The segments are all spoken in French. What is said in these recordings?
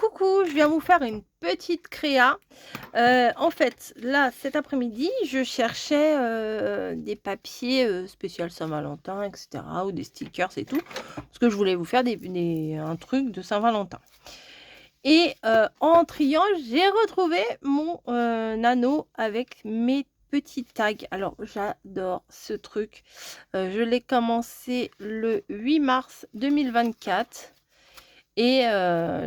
Coucou, je viens vous faire une petite créa. En fait, là, cet après-midi, je cherchais, des papiers, spécial Saint-Valentin et cetera ou des stickers et tout, parce que je voulais vous faire des un truc de Saint-Valentin et en triant, j'ai retrouvé mon, anneau avec mes petits tags. Alors j'adore ce truc, je l'ai commencé le 8 mars 2024. Et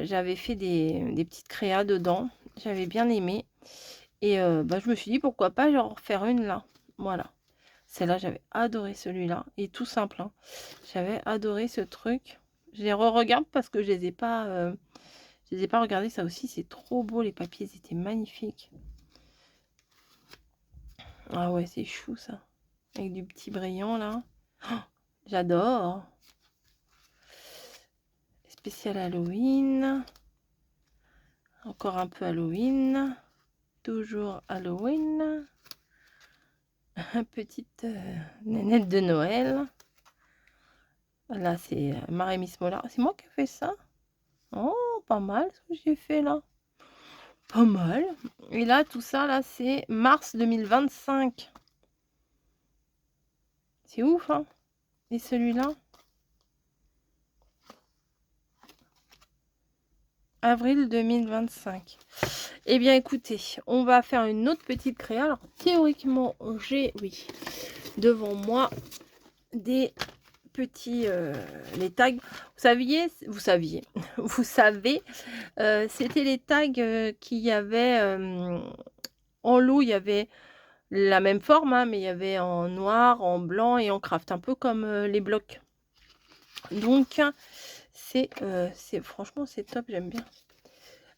j'avais fait des petites créas dedans, j'avais bien aimé et bah, je me suis dit: «Pourquoi pas leur refaire une là?» Voilà. Celle-là, j'avais adoré celui-là et tout simple, hein. J'avais adoré ce truc. Je les regarde parce que je les ai pas regardés, ça aussi c'est trop beau, les papiers, ils étaient magnifiques. Ah ouais, c'est chou ça, avec du petit brillant là. Oh, j'adore! Spécial Halloween, encore un peu Halloween. Toujours Halloween. Petite nénette de Noël. Là, c'est Miss Molla. C'est moi qui ai fait ça? Oh, pas mal ce que j'ai fait là. Pas mal. Et là, tout ça, là, c'est mars 2025. C'est ouf, hein? Et celui-là? Avril 2025. Eh bien, écoutez, on va faire une autre petite créa. Alors, théoriquement, j'ai, oui, devant moi, des petits les tags. Vous saviez, vous savez, c'était les tags qu'il y avait en lot. Il y avait la même forme, hein, mais il y avait en noir, en blanc et en craft, un peu comme les blocs. Donc c'est franchement c'est top, j'aime bien.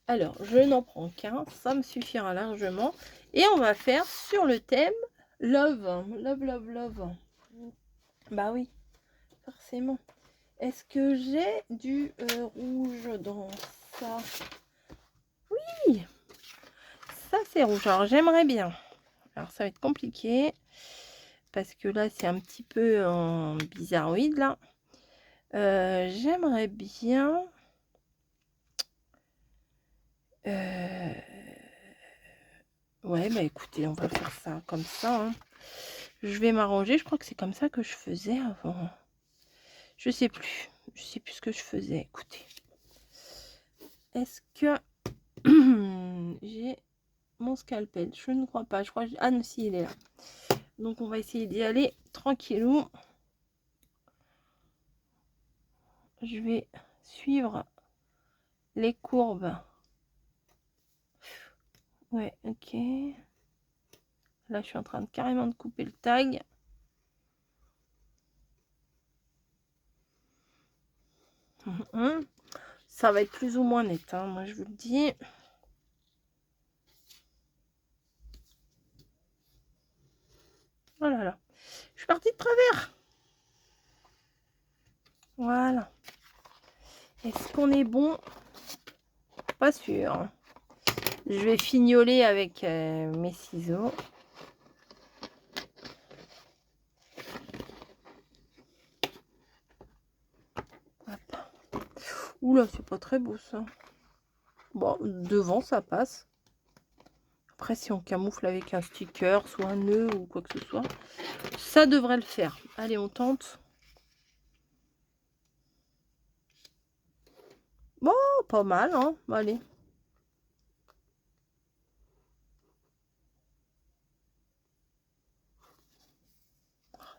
Alors je n'en prends qu'un, ça me suffira largement et on va faire sur le thème love, love, love, love. Bah oui, forcément. Est-ce que j'ai du rouge dans ça? Oui, ça c'est rouge. Alors j'aimerais bien. Alors ça va être compliqué parce que là c'est un petit peu en bizarroïde là. J'aimerais bien. euh, Ouais, bah écoutez, on va faire ça comme ça, hein. Je vais m'arranger. Je crois que c'est comme ça que je faisais avant. Je sais plus. Je sais plus ce que je faisais. Écoutez. Est-ce que j'ai mon scalpel? Je ne crois pas. Je crois. Ah non, si, il est là. Donc on va essayer d'y aller tranquillou. Je vais suivre les courbes. Ouais, ok. Là, je suis en train de carrément de couper le tag. Ça va être plus ou moins net, hein, moi je vous le dis. Oh là là. Je suis partie de travers. Voilà. Est-ce qu'on est bon? Pas sûr. Je vais fignoler avec mes ciseaux. Hop. Oula, c'est pas très beau ça. Bon, devant ça passe. Après, si on camoufle avec un sticker, soit un nœud ou quoi que ce soit, ça devrait le faire. Allez, on tente. Bon, pas mal, hein. Allez.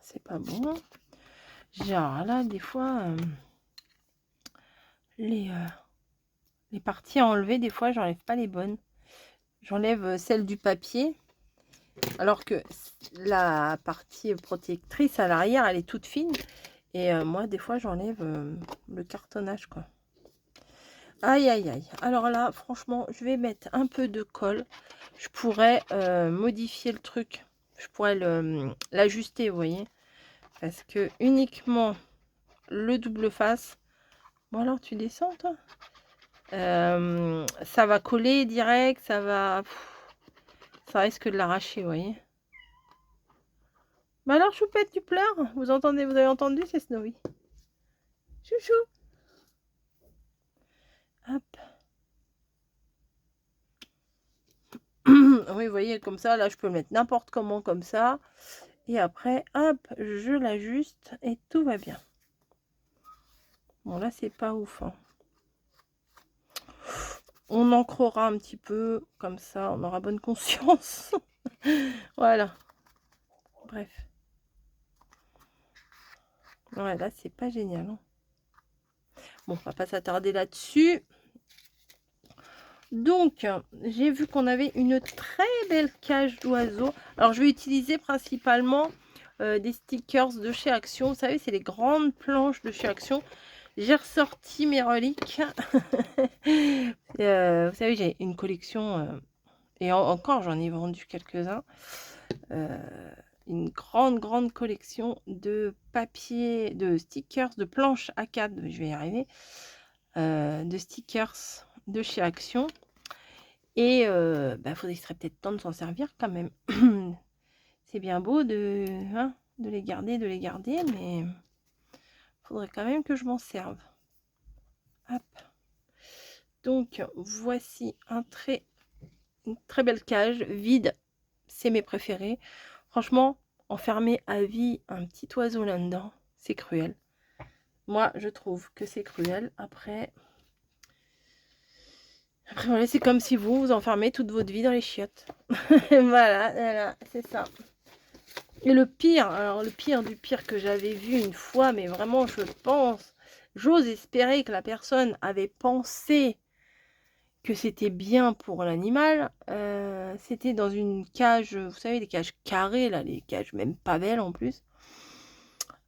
C'est pas bon. Genre là, des fois, les parties à enlever, des fois, j'enlève pas les bonnes. J'enlève celle du papier. Alors que la partie protectrice à l'arrière, elle est toute fine. Et moi, des fois, j'enlève le cartonnage, quoi. Aïe, aïe, aïe. Alors là, franchement, je vais mettre un peu de colle. Je pourrais modifier le truc. Je pourrais l'ajuster, vous voyez. Parce que uniquement le double face. Bon, alors, tu descends, toi? Ça va coller direct. Ça va... ça risque de l'arracher, vous voyez. Mais alors, Choupette, tu pleures? Vous entendez, vous avez entendu, c'est Snowy. Chouchou. Hop. Oui, vous voyez, comme ça, là, je peux le mettre n'importe comment, comme ça. Et après, hop, je l'ajuste et tout va bien. Bon, là, c'est pas ouf. Hein. On ancrera un petit peu, comme ça, on aura bonne conscience. Voilà. Bref. Ouais, là, c'est pas génial. Hein. Bon, on va pas s'attarder là-dessus. Donc, j'ai vu qu'on avait une très belle cage d'oiseaux. Alors, je vais utiliser principalement des stickers de chez Action. Vous savez, c'est les grandes planches de chez Action. J'ai ressorti mes reliques. Vous savez, j'ai une collection, et encore, j'en ai vendu quelques-uns. Une grande collection de papier, de stickers, de planches A4, je vais y arriver, de stickers de chez Action. Et il serait peut-être temps de s'en servir quand même. C'est bien beau hein, de les garder, mais il faudrait quand même que je m'en serve. Hop. Donc, voici une très belle cage, vide. C'est mes préférés. Franchement, enfermer à vie un petit oiseau là-dedans, c'est cruel. Moi, je trouve que c'est cruel. Après voilà, c'est comme si vous enfermez toute votre vie dans les chiottes. voilà, c'est ça. Et le pire, alors le pire du pire que j'avais vu une fois, mais vraiment, j'ose espérer que la personne avait pensé que c'était bien pour l'animal. C'était dans une cage, vous savez, les cages carrées, là, les cages même pas belles en plus.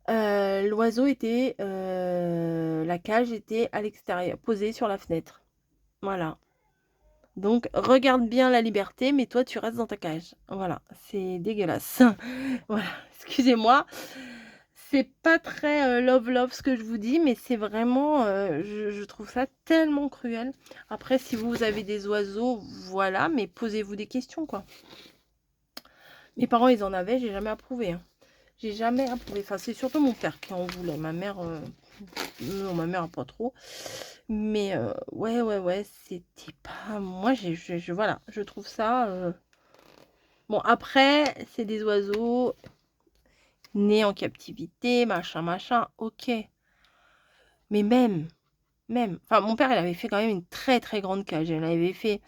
L'oiseau était, la cage était à l'extérieur, posée sur la fenêtre. Voilà. Donc, regarde bien la liberté, mais toi, tu restes dans ta cage. Voilà, c'est dégueulasse. Voilà, excusez-moi. C'est pas très love ce que je vous dis, mais c'est vraiment, je trouve ça tellement cruel. Après, si vous avez des oiseaux, voilà, mais posez-vous des questions, quoi. Mes parents, ils en avaient, j'ai jamais approuvé. Hein. J'ai jamais approuvé. Enfin, c'est surtout mon père qui en voulait. Ma mère, non, ma mère pas trop. Mais ouais, c'était pas... Moi, voilà, je trouve ça... Bon, après, c'est des oiseaux nés en captivité, machin, ok. Mais même... Enfin, mon père, il avait fait quand même une très grande cage. Il avait fait...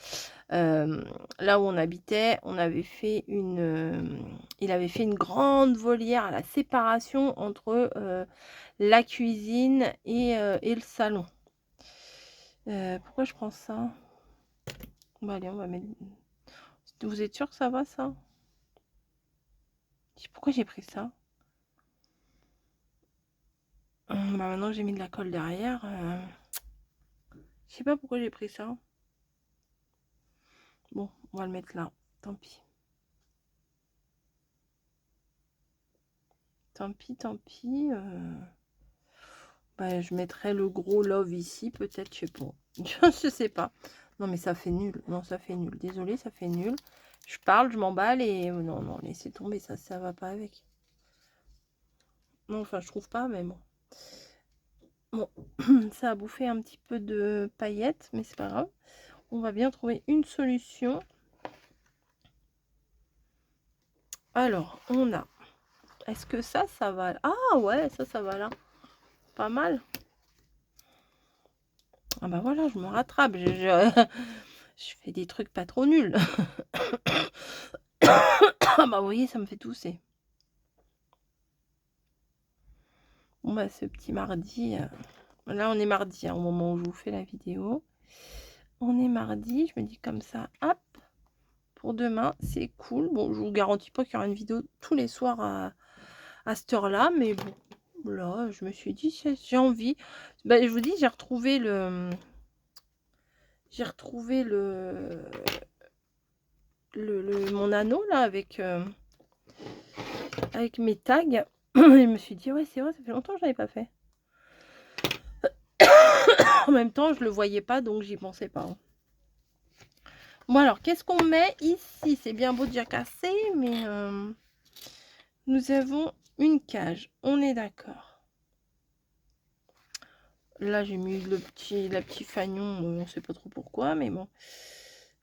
là où on habitait, on avait fait il avait fait une grande volière à la séparation entre la cuisine et le salon. Pourquoi je prends ça? Bon, allez, on va mettre... Vous êtes sûr que ça va, ça? Pourquoi j'ai pris ça? Maintenant j'ai mis de la colle derrière. Je sais pas pourquoi j'ai pris ça. Bon, on va le mettre là. Tant pis. Tant pis. Je mettrai le gros love ici, peut-être, je sais pas. Je sais pas. Non, mais ça fait nul. Non, ça fait nul. Désolée, ça fait nul. Je parle, je m'emballe et... non, laissez tomber, ça va pas avec. Non, enfin, je trouve pas, mais bon. Bon, ça a bouffé un petit peu de paillettes, mais c'est pas grave. On va bien trouver une solution. Alors, on a... Est-ce que ça va... Ah ouais, ça va là. Pas mal. Ah bah voilà, je me rattrape. Je fais des trucs pas trop nuls. Ah bah vous voyez, ça me fait tousser. Bon bah ce petit mardi... Là, on est mardi, hein, au moment où je vous fais la vidéo. On est mardi, je me dis comme ça, hop. Pour demain, c'est cool. Bon, je vous garantis pas qu'il y aura une vidéo tous les soirs à cette heure-là, mais bon, là, je me suis dit, j'ai envie. Je vous dis, j'ai retrouvé mon anneau là avec mes tags. Et je me suis dit, ouais, c'est vrai, ça fait longtemps que je l'avais pas fait. En même temps, je le voyais pas, donc j'y pensais pas. Hein. Bon, alors, qu'est-ce qu'on met ici? C'est bien beau de dire cassé, mais nous avons une cage. On est d'accord. Là, j'ai mis la petite fanion. On ne sait pas trop pourquoi, mais bon.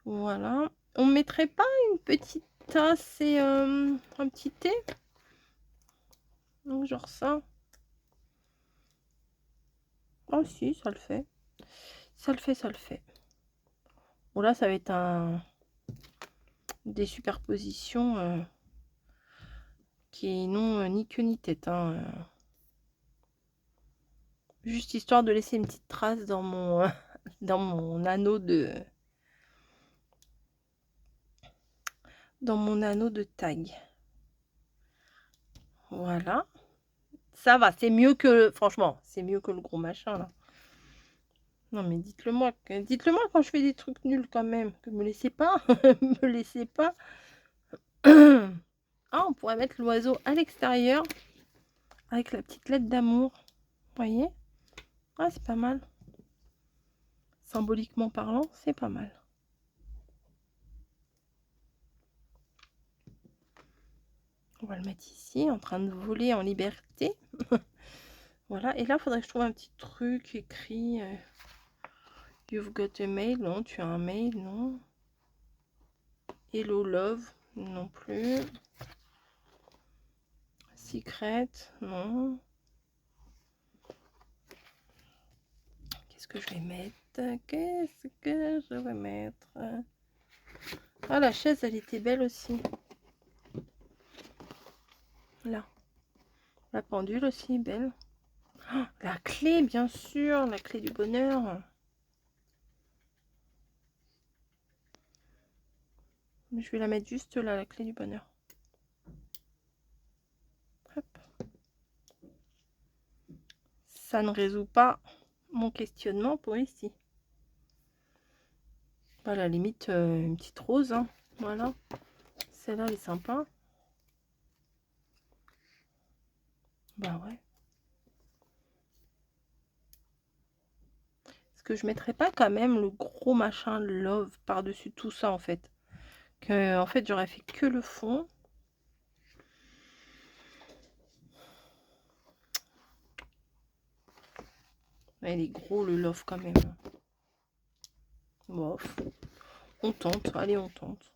Voilà. On mettrait pas une petite tasse et un petit thé? Donc genre ça. Oh si, ça le fait. Ça le fait, ça le fait. Bon là, ça va être des superpositions qui n'ont ni queue ni tête. Hein. Juste histoire de laisser une petite trace dans mon, dans mon anneau de... Dans mon anneau de tag. Voilà. Ça va, c'est mieux que... Franchement, c'est mieux que le gros machin, là. Non, mais dites-le moi. Dites-le moi quand je fais des trucs nuls, quand même. Que me laissez pas. Me laissez pas. Ah, on pourrait mettre l'oiseau à l'extérieur. Avec la petite lettre d'amour. Vous voyez? Ah, c'est pas mal. Symboliquement parlant, c'est pas mal. On va le mettre ici, en train de voler en liberté. Voilà, et là, il faudrait que je trouve un petit truc écrit. You've got a mail. Non, tu as un mail, non. Hello love, non plus. Secret, non. Qu'est-ce que je vais mettre? Qu'est-ce que je vais mettre? Ah, la chaise, elle était belle aussi. Là. La pendule aussi, belle. Oh, la clé, bien sûr, la clé du bonheur. Je vais la mettre juste là, la clé du bonheur. Hop. Ça ne résout pas mon questionnement pour ici. À la limite, une petite rose. Hein. Voilà. Celle-là, elle est sympa. Bah ouais. Est-ce que je mettrais pas quand même le gros machin love par-dessus tout ça, en fait? Que, en fait, j'aurais fait que le fond. Il est gros, le love, quand même. Bon, on tente. Allez, on tente.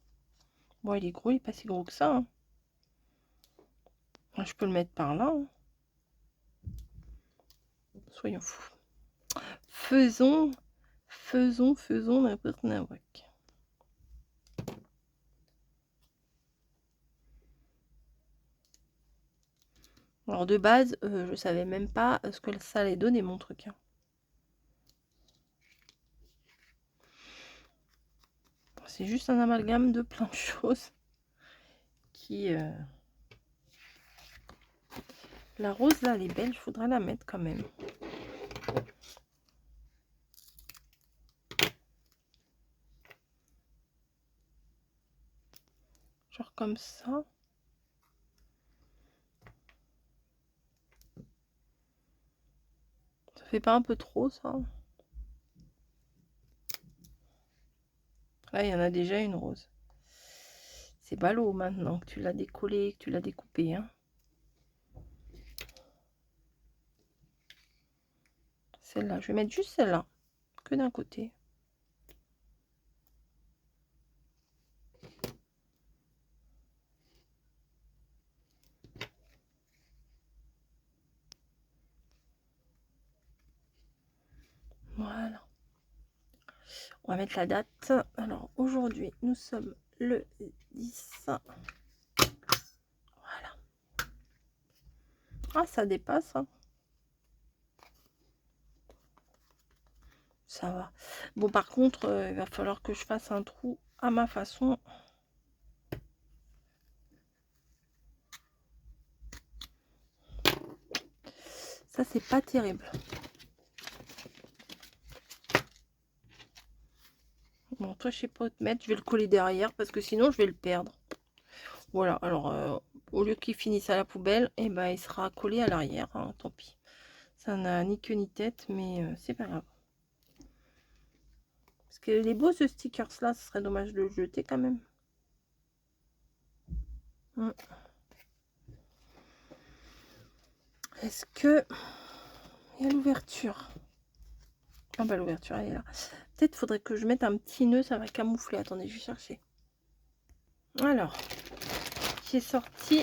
Bon, il est gros, il est pas si gros que ça. Hein. Je peux le mettre par là. Hein. Soyons fous. Faisons n'importe n'importe. Alors de base, je savais même pas ce que ça allait donner mon truc. Hein. C'est juste un amalgame de plein de choses qui... La rose là, elle est belle, je voudrais la mettre quand même. Genre comme ça. Ça fait pas un peu trop ça? Là, il y en a déjà une rose. C'est ballot maintenant que tu l'as décollé, que tu l'as découpé. Hein. Celle-là, je vais mettre juste celle-là, que d'un côté. Voilà. On va mettre la date. Alors, aujourd'hui, nous sommes le 10. Voilà. Ah, ça dépasse. Hein. Ça va. Bon, par contre, il va falloir que je fasse un trou à ma façon. Ça, c'est pas terrible. Bon, toi, je sais pas où te mettre. Je vais le coller derrière parce que sinon, je vais le perdre. Voilà. Alors, au lieu qu'il finisse à la poubelle, et ben, il sera collé à l'arrière. Hein, tant pis. Ça n'a ni queue ni tête, mais c'est pas grave. Parce que les beaux, ce stickers-là, ce serait dommage de le jeter quand même. Est-ce que... Il y a l'ouverture. Ah bah l'ouverture, elle est là. Peut-être faudrait que je mette un petit nœud, ça va camoufler. Attendez, je vais chercher. Alors, j'ai sorti,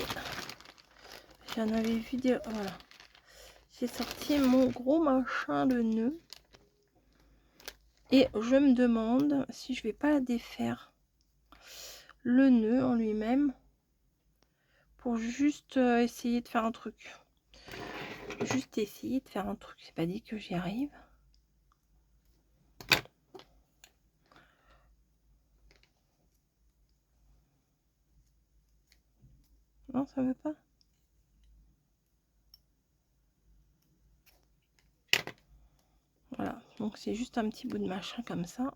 j'en avais vu des, voilà, j'ai sorti mon gros machin de nœud et je me demande si je vais pas la défaire le nœud en lui-même pour juste essayer de faire un truc. Juste essayer de faire un truc, c'est pas dit que j'y arrive. Non, ça veut pas. Voilà, donc c'est juste un petit bout de machin comme ça.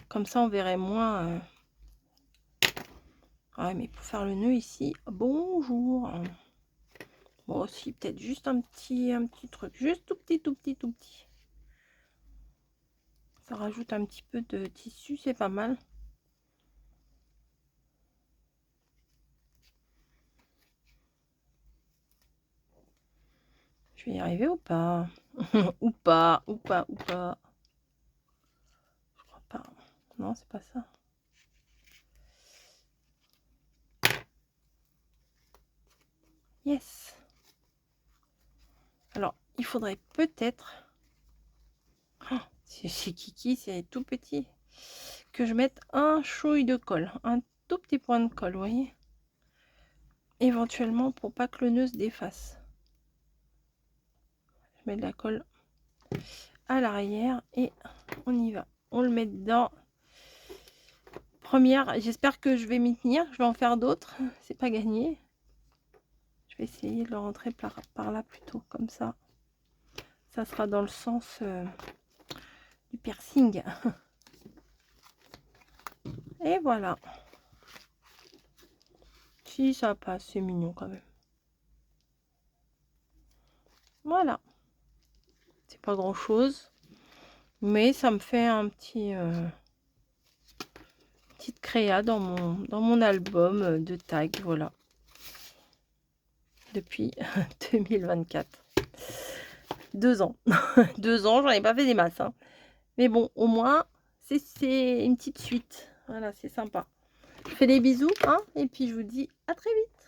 Comme ça, on verrait moins. Ouais, mais pour faire le nœud ici, bonjour. Bon, aussi, peut-être juste un petit truc, juste tout petit, tout petit, tout petit. Ça rajoute un petit peu de tissu, c'est pas mal. Je vais y arriver ou pas? Ou pas, ou pas, ou pas. Je crois pas. Non, c'est pas ça. Yes. Alors, il faudrait peut-être... Oh, c'est Kiki, c'est tout petit. Que je mette un chouille de colle. Un tout petit point de colle, vous voyez? Éventuellement, pour pas que le nœud se défasse. Je mets de la colle à l'arrière et on y va. On le met dedans. Première, j'espère que je vais m'y tenir. Je vais en faire d'autres. C'est pas gagné. Je vais essayer de le rentrer par là plutôt, comme ça. Ça sera dans le sens du piercing. Et voilà. Si ça passe, c'est mignon quand même. Voilà. C'est pas grand chose. Mais ça me fait un petit... petite créa dans mon album de tag. Voilà. Depuis 2024. 2 ans. 2 ans, j'en ai pas fait des masses. Hein. Mais bon, au moins, c'est une petite suite. Voilà, c'est sympa. Je fais des bisous, hein, et puis je vous dis à très vite.